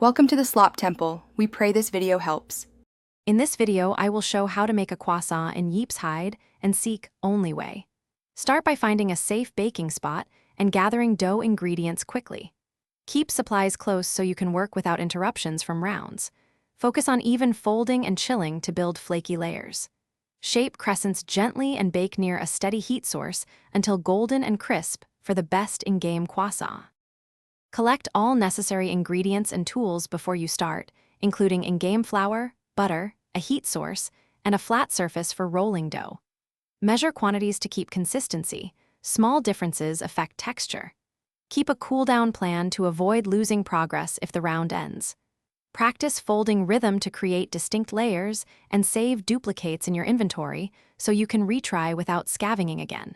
Welcome to the Slop Temple. We pray this video helps. In this video, I will show how to make a croissant in Yeep's Hide and Seek only way. Start by finding a safe baking spot and gathering dough ingredients quickly. Keep supplies close so you can work without interruptions from rounds. Focus on even folding and chilling to build flaky layers. Shape crescents gently and bake near a steady heat source until golden and crisp for the best in-game croissant. Collect all necessary ingredients and tools before you start, including in-game flour, butter, a heat source, and a flat surface for rolling dough. Measure quantities to keep consistency. Small differences affect texture. Keep a cool-down plan to avoid losing progress if the round ends. Practice folding rhythm to create distinct layers and save duplicates in your inventory so you can retry without scavenging again.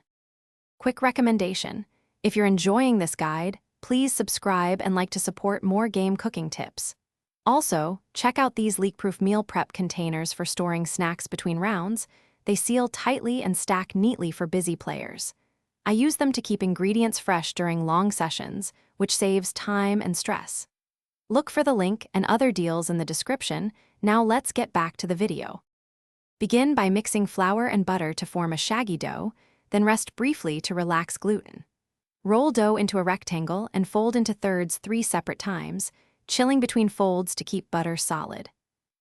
Quick recommendation: if you're enjoying this guide, please subscribe and like to support more game cooking tips. Also, check out these leak-proof meal prep containers for storing snacks between rounds. They seal tightly and stack neatly for busy players. I use them to keep ingredients fresh during long sessions, which saves time and stress. Look for the link and other deals in the description. Now let's get back to the video. Begin by mixing flour and butter to form a shaggy dough, then rest briefly to relax gluten. Roll dough into a rectangle and fold into thirds 3 separate times, chilling between folds to keep butter solid.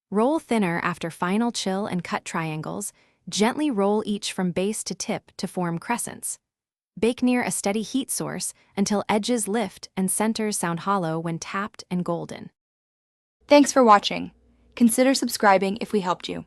Roll thinner after final chill and cut triangles. Gently roll each from base to tip to form crescents. Bake near a steady heat source until edges lift and centers sound hollow when tapped and golden. Thanks for watching. Consider subscribing if we helped you.